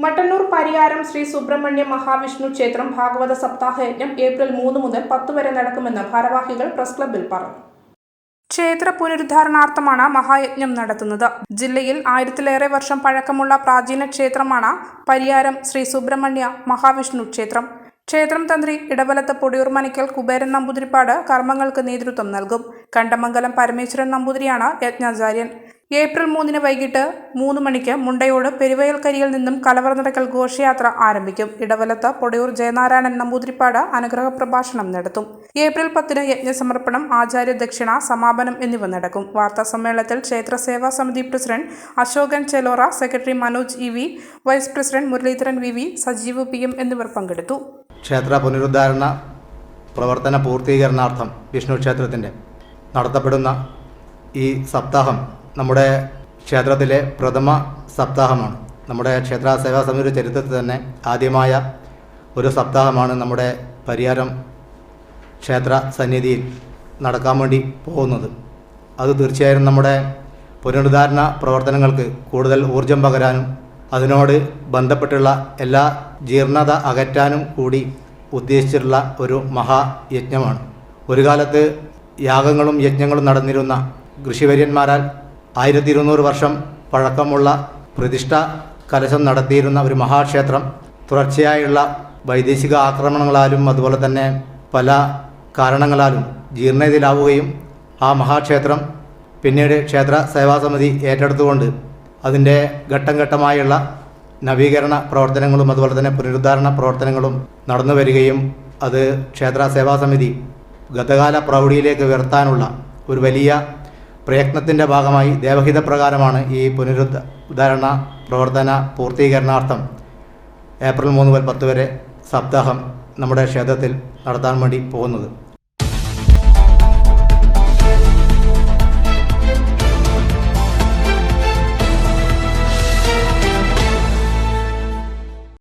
മട്ടന്നൂർ പരിയാരം ശ്രീ സുബ്രഹ്മണ്യ മഹാവിഷ്ണു ക്ഷേത്രം ഭാഗവത സപ്താഹയജ്ഞം ഏപ്രിൽ 3 മുതൽ 10 വരെ നടക്കുമെന്ന് ഭാരവാഹികൾ പ്രസ് ക്ലബ്ബിൽ പറഞ്ഞു. ക്ഷേത്ര പുനരുദ്ധാരണാർത്ഥമാണ് മഹായജ്ഞം നടത്തുന്നത്. ജില്ലയിൽ 1000-ലേറെ വർഷം പഴക്കമുള്ള പ്രാചീന ക്ഷേത്രമാണ് പരിയാരം ശ്രീ സുബ്രഹ്മണ്യ മഹാവിഷ്ണു ക്ഷേത്രം. ക്ഷേത്രം തന്ത്രി ഇടവലത്ത് പൊടിയൂർ മനയ്ക്കൽ കുബേരൻ നമ്പൂതിരിപ്പാട് കർമ്മങ്ങൾക്ക് നേതൃത്വം നൽകും. കണ്ടമംഗലം പരമേശ്വരൻ നമ്പൂതിരിയാണ് യജ്ഞാചാര്യൻ. ഏപ്രിൽ 3 വൈകിട്ട് 3 മണിക്ക് മുണ്ടയോട് പെരുവയൽക്കരിയിൽ നിന്നും കലവറ നടക്കൽ ഘോഷയാത്ര ആരംഭിക്കും. ഇടവലത്ത് പൊടിയൂർ ജയനാരായണൻ നമ്പൂതിരിപ്പാട് അനുഗ്രഹ പ്രഭാഷണം നടത്തും. ഏപ്രിൽ 10 യജ്ഞസമർപ്പണം, ആചാര്യ ദക്ഷിണ, സമാപനം എന്നിവ നടക്കും. വാർത്താ സമ്മേളനത്തിൽ ക്ഷേത്ര സേവാ സമിതി president Ashokan Chelora, secretary Manoj E V, vice president Muraleedharan V, Sajeev PM എന്നിവർ പങ്കെടുത്തു. ക്ഷേത്ര പുനരുദ്ധാരണ പ്രവർത്തന പൂർത്തീകരണാർത്ഥം വിഷ്ണു ക്ഷേത്രത്തിൻ്റെ നടത്തപ്പെടുന്ന ഈ സപ്താഹം നമ്മുടെ ക്ഷേത്രത്തിലെ പ്രഥമ സപ്താഹമാണ്. നമ്മുടെ ക്ഷേത്ര സേവാ സമിതിയുടെ ചരിത്രത്തിൽ തന്നെ ആദ്യമായ ഒരു സപ്താഹമാണ് നമ്മുടെ പരിയാരം ക്ഷേത്ര സന്നിധിയിൽ നടക്കാൻ വേണ്ടി പോകുന്നത്. അത് തീർച്ചയായും നമ്മുടെ പുനരുദ്ധാരണ പ്രവർത്തനങ്ങൾക്ക് കൂടുതൽ ഊർജം പകരാനും അതിനോട് ബന്ധപ്പെട്ടുള്ള എല്ലാ ജീർണത അകറ്റാനും കൂടി ഉദ്ദേശിച്ചിട്ടുള്ള ഒരു മഹായജ്ഞമാണ്. ഒരു കാലത്ത് യാഗങ്ങളും യജ്ഞങ്ങളും നടന്നിരുന്ന ഋഷിവര്യന്മാരാൽ 1200 വർഷം പഴക്കമുള്ള പ്രതിഷ്ഠ കലശം നടത്തിയിരുന്ന ഒരു മഹാക്ഷേത്രം തുടർച്ചയായുള്ള വൈദേശിക ആക്രമണങ്ങളാലും അതുപോലെ തന്നെ പല കാരണങ്ങളാലും ജീർണതയിലാവുകയും ആ മഹാക്ഷേത്രം പിന്നീട് ക്ഷേത്ര സേവാസമിതി ഏറ്റെടുത്തുകൊണ്ട് അതിൻ്റെ ഘട്ടം ഘട്ടമായുള്ള നവീകരണ പ്രവർത്തനങ്ങളും അതുപോലെ തന്നെ പുനരുദ്ധാരണ പ്രവർത്തനങ്ങളും നടന്നു വരികയും അത് ക്ഷേത്ര സേവാസമിതി ഗതകാല പ്രൗഢിയിലേക്ക് ഉയർത്താനുള്ള ഒരു വലിയ പ്രയത്നത്തിൻ്റെ ഭാഗമായി ദേവഹിത പ്രകാരമാണ് ഈ പുനരുദ്ധാരണ പ്രവർത്തന പൂർത്തീകരണാർത്ഥം ഏപ്രിൽ 3 മുതൽ 10 വരെ സപ്താഹം നമ്മുടെ ക്ഷേത്രത്തിൽ നടത്താൻ വേണ്ടി പോകുന്നത്.